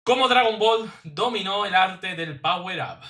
¿Cómo Dragon Ball dominó el arte del Power Up?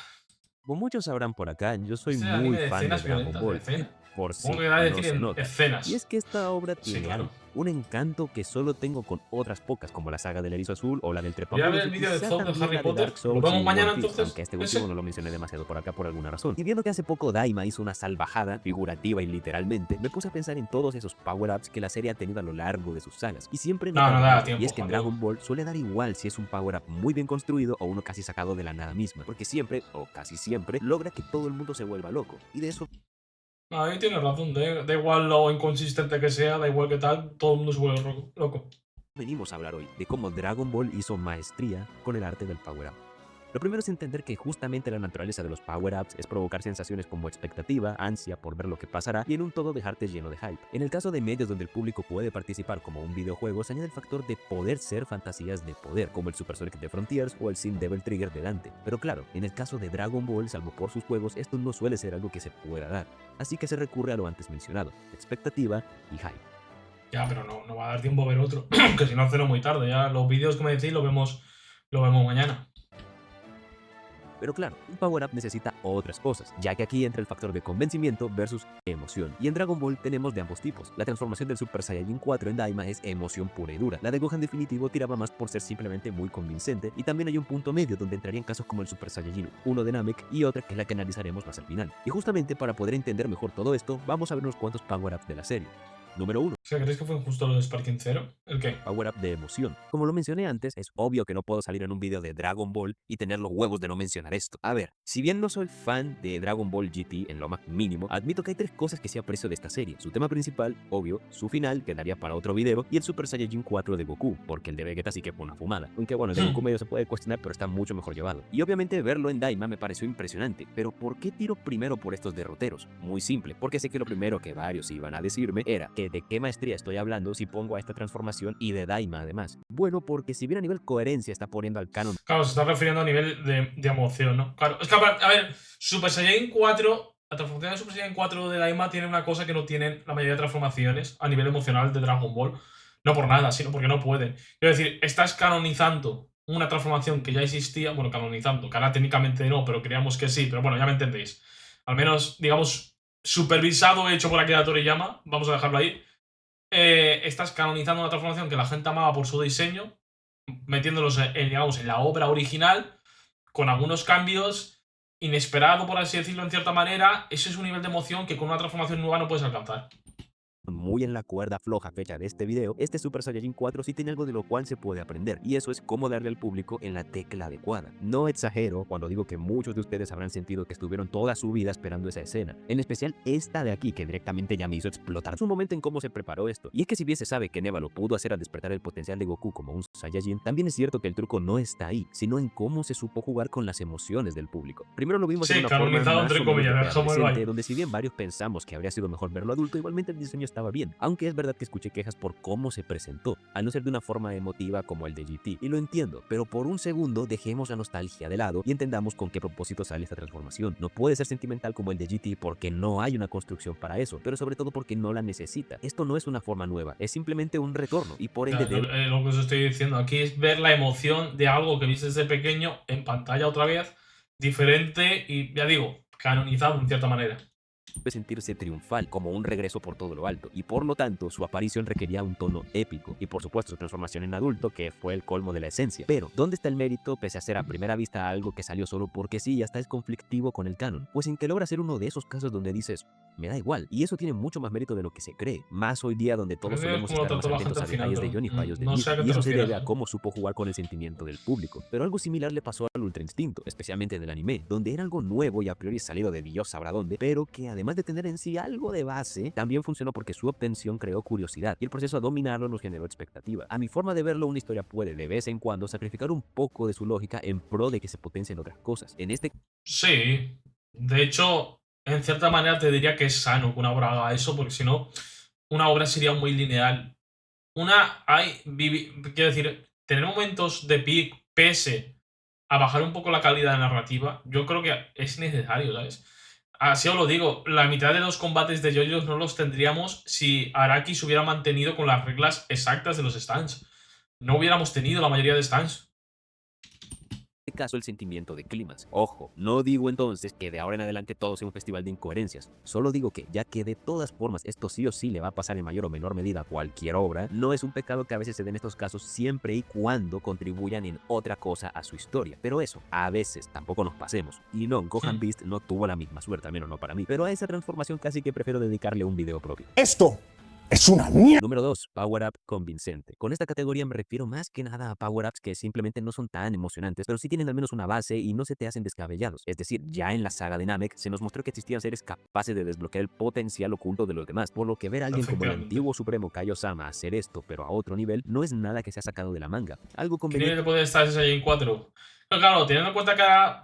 Como muchos sabrán por acá, yo soy Este muy anime de fan de escenas Dragon violentas, de Ball y escena. por Supongo si que va a no decir se en nota. Y es escenas. que esta obra Sí, tiene claro. algo, un encanto que solo tengo con otras pocas, como la saga del Erizo Azul o la del Voy a ver Trepamuros el y vídeo de quizá Zod de también Harry la de Potter. Dark ¿Lo Souls vemos y One mañana Piece, aunque entonces? a este último no ¿Ese? lo mencioné demasiado por acá por alguna razón. Y viendo que hace poco Daima hizo una salvajada, figurativa y literalmente, me puse a pensar en todos esos power-ups que la serie ha tenido a lo largo de sus sagas. Y siempre he No, no notado da algo, y tiempo, es que en Juan Diego. Dragon Ball suele dar igual si es un power-up muy bien construido o uno casi sacado de la nada misma, porque siempre, o casi siempre, logra que todo el mundo se vuelva loco. Y de eso No, ahí tienes razón. Da igual lo inconsistente que sea, da igual que tal, todo el mundo se vuelve loco. venimos a hablar hoy, de cómo Dragon Ball hizo maestría con el arte del Power Up. Lo primero es entender que justamente la naturaleza de los power-ups es provocar sensaciones como expectativa, ansia por ver lo que pasará y en un todo dejarte lleno de hype. En el caso de medios donde el público puede participar como un videojuego, se añade el factor de poder ser fantasías de poder, como el Super Sonic de Frontiers o el Sin Devil Trigger de Dante. Pero claro, en el caso de Dragon Ball, salvo por sus juegos, esto no suele ser algo que se pueda dar. Así que se recurre a lo antes mencionado, expectativa y hype. Ya, pero no va a dar tiempo a ver otro. Que si no, ceno muy tarde. Ya los vídeos que me decís lo vemos mañana. Pero claro, un power-up necesita otras cosas, ya que aquí entra el factor de convencimiento versus emoción. Y en Dragon Ball tenemos de ambos tipos. La transformación del Super Saiyajin 4 en Daima es emoción pura y dura. La de Gohan definitivo tiraba más por ser simplemente muy convincente, y también hay un punto medio donde entrarían casos como el Super Saiyajin 1 de Namek y otra que es la que analizaremos más al final. Y justamente para poder entender mejor todo esto, vamos a ver unos cuantos power-ups de la serie. Número 1. O sea, ¿crees que fue injusto lo de Sparking Zero? ¿El qué? Power Up de emoción. Como lo mencioné antes, es obvio que no puedo salir en un video de Dragon Ball y tener los huevos de no mencionar esto. A ver, si bien no soy fan de Dragon Ball GT en lo más mínimo, admito que hay tres cosas que sí aprecio de esta serie. Su tema principal, obvio, su final, que daría para otro video, y el Super Saiyajin 4 de Goku, porque el de Vegeta sí que fue una fumada. Aunque bueno, el de Goku medio se puede cuestionar, pero está mucho mejor llevado. Y obviamente verlo en Daima me pareció impresionante, pero ¿por qué tiro primero por estos derroteros? Muy simple, porque sé que lo primero que varios iban a decirme era que de qué maestría estoy hablando si pongo a esta transformación y de Daima además. Bueno, porque si bien a nivel coherencia está poniendo al canon Claro, se está refiriendo a nivel de emoción, ¿no? Claro, es que, a ver, Super Saiyan 4, la transformación de Super Saiyan 4 de Daima tiene una cosa que no tienen la mayoría de transformaciones a nivel emocional de Dragon Ball. No por nada, sino porque no pueden. Quiero decir, estás canonizando una transformación que ya existía, bueno, canonizando, que ahora técnicamente no, pero creíamos que sí, pero bueno, ya me entendéis. Al menos, digamos, supervisado, hecho por Akira Toriyama, vamos a dejarlo ahí. Estás canonizando una transformación que la gente amaba por su diseño, metiéndolos digamos, en la obra original, con algunos cambios, inesperado, por así decirlo, en cierta manera. Ese es un nivel de emoción que con una transformación nueva no puedes alcanzar. muy en la cuerda floja fecha de este video, este Super Saiyajin 4 sí tiene algo de lo cual se puede aprender, y eso es cómo darle al público en la tecla adecuada. No exagero cuando digo que muchos de ustedes habrán sentido que estuvieron toda su vida esperando esa escena, en especial esta de aquí que directamente ya me hizo explotar. Es un momento en cómo se preparó esto, y es que si bien se sabe que Neva lo pudo hacer al despertar el potencial de Goku como un Saiyajin, también es cierto que el truco no está ahí, sino en cómo se supo jugar con las emociones del público. Primero lo vimos en Sí, una forma canonizado más entre o menos de comillas, dejémoslo ahí. preadolescente, donde si bien varios pensamos que habría sido mejor verlo adulto, igualmente el diseño estaba bien, aunque es verdad que escuché quejas por cómo se presentó, al no ser de una forma emotiva como el de GT, y lo entiendo, pero por un segundo dejemos la nostalgia de lado y entendamos con qué propósito sale esta transformación. No puede ser sentimental como el de GT porque no hay una construcción para eso, pero sobre todo porque no la necesita. Esto no es una forma nueva, es simplemente un retorno, y por ende Ya, debe lo que os estoy diciendo aquí es ver la emoción de algo que viste desde pequeño en pantalla otra vez, diferente y, ya digo, canonizado en cierta manera. sentirse triunfal, como un regreso por todo lo alto, y por lo tanto su aparición requería un tono épico, y por supuesto su transformación en adulto, que fue el colmo de la esencia. Pero, ¿dónde está el mérito pese a ser a primera vista algo que salió solo porque sí y hasta es conflictivo con el canon? Pues en que logra ser uno de esos casos donde dices, me da igual, y eso tiene mucho más mérito de lo que se cree, más hoy día donde Pero todos es solemos como lo estar más trató la gente atentos al a final, detalles de pero Johnny y fallos de no sé Milk, a qué y te eso se refieres. debe a cómo supo jugar con el sentimiento del público. Pero algo similar le pasó al Ultra Instinto, especialmente en el anime, donde era algo nuevo y a priori salido de Dios sabrá dónde, pero que además de tener en sí algo de base, también funcionó porque su obtención creó curiosidad y el proceso a dominarlo nos generó expectativa. A mi forma de verlo, una historia puede de vez en cuando sacrificar un poco de su lógica en pro de que se potencien otras cosas. En este Sí, de hecho, en cierta manera te diría que es sano que una obra haga eso, porque si no, una obra sería muy lineal. Quiero decir, tener momentos de peak pese a bajar un poco la calidad de narrativa, yo creo que es necesario, ¿sabes? Así os lo digo, la mitad de los combates de JoJo's no los tendríamos si Araki se hubiera mantenido con las reglas exactas de los stands. No hubiéramos tenido la mayoría de stands. caso el sentimiento de clímax. Ojo, no digo entonces que de ahora en adelante todo sea un festival de incoherencias, solo digo que ya que de todas formas esto sí o sí le va a pasar en mayor o menor medida a cualquier obra, no es un pecado que a veces se den estos casos siempre y cuando contribuyan en otra cosa a su historia. Pero eso, a veces tampoco nos pasemos. Y no, Gohan Beast no tuvo la misma suerte, al menos no para mí, pero a esa transformación casi que prefiero dedicarle un video propio. Esto es una mierda. Número 2. Power Up convincente. Con esta categoría me refiero más que nada a Power Ups que simplemente no son tan emocionantes, pero sí tienen al menos una base y no se te hacen descabellados. Es decir, ya en la saga de Namek se nos mostró que existían seres capaces de desbloquear el potencial oculto de los demás, por lo que ver a alguien como el antiguo Supremo Kaiosama hacer esto, pero a otro nivel, no es nada que se ha sacado de la manga. Algo ¿Qué nivel conveniente. puede estar ese Saiyajin 4? Pero claro, teniendo en cuenta que ahora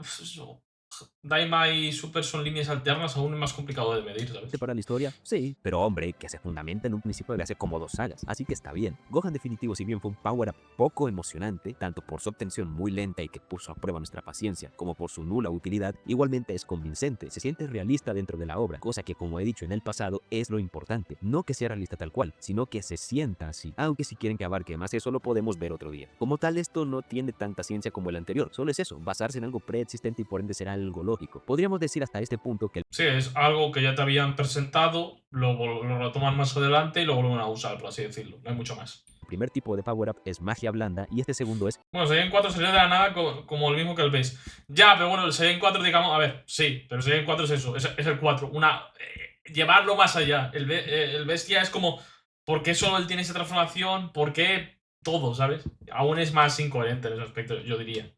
Daima y Super son líneas alternas, aún es más complicado de medir, ¿sabes? Para la historia, sí, pero hombre, que se fundamenta en un principio de hace como 2 sagas, así que está bien. Gohan definitivo, si bien fue un power up poco emocionante, tanto por su obtención muy lenta y que puso a prueba nuestra paciencia, como por su nula utilidad, igualmente es convincente, se siente realista dentro de la obra, cosa que como he dicho en el pasado es lo importante, no que sea realista tal cual, sino que se sienta así, aunque si quieren que abarque más eso lo podemos ver otro día. Como tal, esto no tiene tanta ciencia como el anterior, solo es eso, basarse en algo preexistente y por ende será algo lógico. Podríamos decir hasta este punto que el Sí, es algo que ya te habían presentado, lo retoman más adelante y lo vuelven a usar, por así decirlo. No hay mucho más. primer tipo de power up es magia blanda y este segundo es Bueno, Saiyan 4 salió de la nada como el mismo que el Base. Ya, pero bueno, el Saiyan 4, digamos, a ver, sí, pero el Saiyan 4 es eso, es el 4. Llevarlo más allá. El Bestia es como, ¿por qué solo él tiene esa transformación? ¿Por qué todo, sabes? Aún es más incoherente en ese aspecto, yo diría.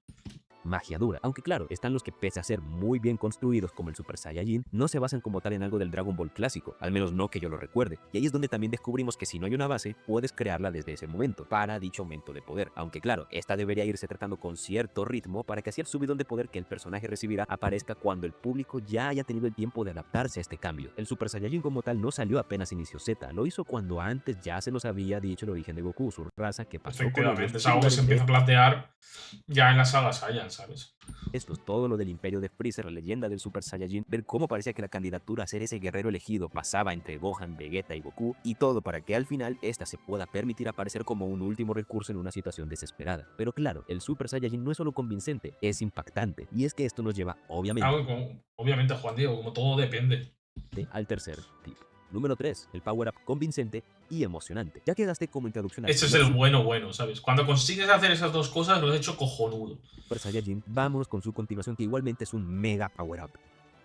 magia dura. Aunque claro, están los que pese a ser muy bien construidos como el Super Saiyajin, no se basan como tal en algo del Dragon Ball clásico, al menos no que yo lo recuerde. Y ahí es donde también descubrimos que si no hay una base, puedes crearla desde ese momento, para dicho aumento de poder. Aunque claro, esta debería irse tratando con cierto ritmo para que así el subidón de poder que el personaje recibirá aparezca cuando el público ya haya tenido el tiempo de adaptarse a este cambio. El Super Saiyajin como tal no salió apenas inició Z, lo hizo cuando antes ya se nos había dicho el origen de Goku, su raza, que pasó con Efectivamente, ellos. es algo que se empieza a plantear ya en la saga Saiyan, ¿sabes? Esto es todo lo del imperio de Freezer, la leyenda del Super Saiyajin, ver cómo parecía que la candidatura a ser ese guerrero elegido pasaba entre Gohan, Vegeta y Goku, y todo para que al final esta se pueda permitir aparecer como un último recurso en una situación desesperada. Pero claro, el Super Saiyajin no es solo convincente, es impactante, y es que esto nos lleva, obviamente, Obviamente, Juan Diego, como todo depende. al tercer tipo. Número 3, el power up convincente y emocionante. Ya quedaste como introducción al Ese es primer el bueno, ¿sabes? Cuando consigues hacer esas dos cosas, lo has hecho cojonudo. Super Saiyajin, vámonos con su continuación que igualmente es un mega power up.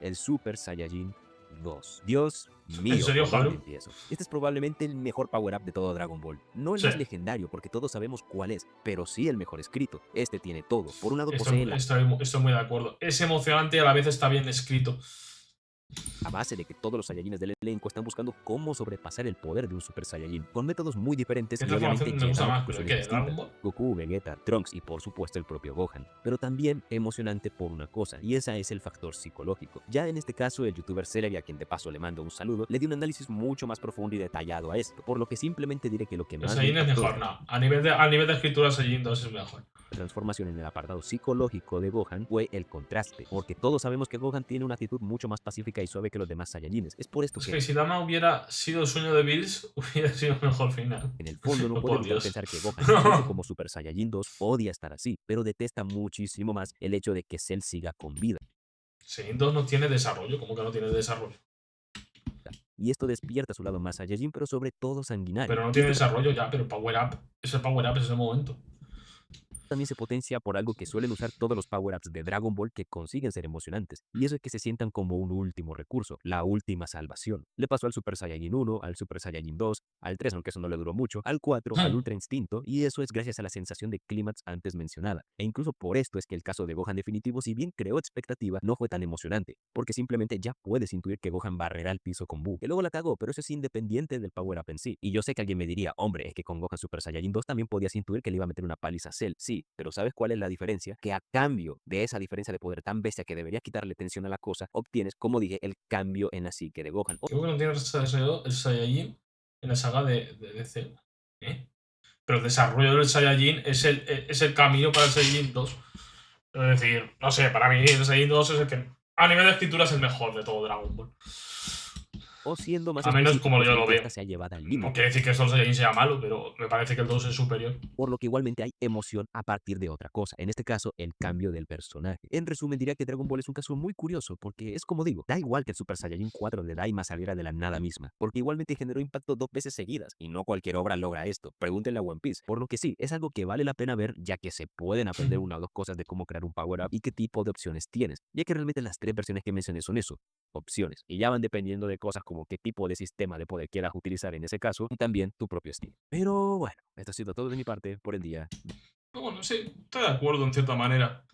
El Super Saiyajin 2. Dios mío, ¿En serio, ¿por dónde Haru? empiezo? Este es probablemente el mejor power up de todo Dragon Ball. No el Sí. más legendario, porque todos sabemos cuál es, pero sí el mejor escrito. Este tiene todo. Por un lado posee Estoy muy de acuerdo. Es emocionante y a la vez está bien escrito. a base de que todos los Saiyajines del elenco están buscando cómo sobrepasar el poder de un Super Saiyajin, con métodos muy diferentes y Esta obviamente transformación me gusta llenas de más, pero conclusiones ¿qué? ¿Dragon distintas. Ball? Goku, Vegeta, Trunks y por supuesto el propio Gohan. Pero también emocionante por una cosa, y esa es el factor psicológico. Ya en este caso, el youtuber Celery, a quien de paso le mando un saludo, le dio un análisis mucho más profundo y detallado a esto, por lo que simplemente diré que lo que El más me Saiyan es impactó mejor, no. A nivel de escritura, Saiyan 2 es mejor. transformación en el apartado psicológico de Gohan fue el contraste, porque todos sabemos que Gohan tiene una actitud mucho más pacífica y suave que los demás Saiyajines. Es por esto Es que que si Dama hubiera sido el sueño de Bills, hubiera sido el mejor final. en el fondo no Oh, puede por evitar Dios. pensar que Gohan, incluso como Super Saiyajin 2, odia estar así, pero detesta muchísimo más el hecho de que Cell siga con vida. Saiyan 2 no tiene desarrollo, ¿cómo que no tiene desarrollo? Y esto despierta su lado más Saiyajin, pero sobre todo sanguinario. Pero no Y tiene esto desarrollo ya, pero Power Up. Es el Power Up, es el momento. también se potencia por algo que suelen usar todos los power-ups de Dragon Ball que consiguen ser emocionantes, y eso es que se sientan como un último recurso, la última salvación. Le pasó al Super Saiyajin 1, al Super Saiyajin 2, al 3, aunque eso no le duró mucho, al 4, al Ultra Instinto, y eso es gracias a la sensación de clímax antes mencionada. E incluso por esto es que el caso de Gohan definitivo, si bien creó expectativa, no fue tan emocionante, porque simplemente ya puedes intuir que Gohan barrerá el piso con Buu, que luego la cagó, pero eso es independiente del power-up en sí. Y yo sé que alguien me diría, hombre, es que con Gohan Super Saiyajin 2 también podías intuir que le iba a meter una paliza a Cell. Sí, pero ¿sabes cuál es la diferencia? Que a cambio de esa diferencia de poder tan bestia que debería quitarle tensión a la cosa, obtienes, como dije, el cambio en la psique de Gohan. Creo que no tiene desarrollo el Saiyajin en la saga de Cell. ¿Eh? Pero el desarrollo del Saiyajin es el camino para el Saiyajin 2. Es decir, no sé, para mí el Saiyajin 2 es el que a nivel de escritura es el mejor de todo Dragon Ball. o siendo más A menos como específicos yo en lo que veo. esta sea llevada al No límite, quiere decir que Soul Saiyajin sea malo, pero me parece que el 2 es superior. por lo que igualmente hay emoción a partir de otra cosa, en este caso el cambio del personaje. En resumen diría que Dragon Ball es un caso muy curioso porque es como digo, da igual que el Super Saiyajin 4 de Daima saliera de la nada misma, porque igualmente generó impacto 2 veces seguidas y no cualquier obra logra esto, pregúntenle a One Piece, por lo que sí, es algo que vale la pena ver ya que se pueden aprender una o dos cosas de cómo crear un power up y qué tipo de opciones tienes, ya que realmente las 3 versiones que mencioné son eso, opciones, y ya van dependiendo de cosas como qué tipo de sistema de poder quieras utilizar en ese caso y también tu propio estilo. Pero bueno, esto ha sido todo de mi parte por el día. Bueno, sí, estoy de acuerdo en cierta manera.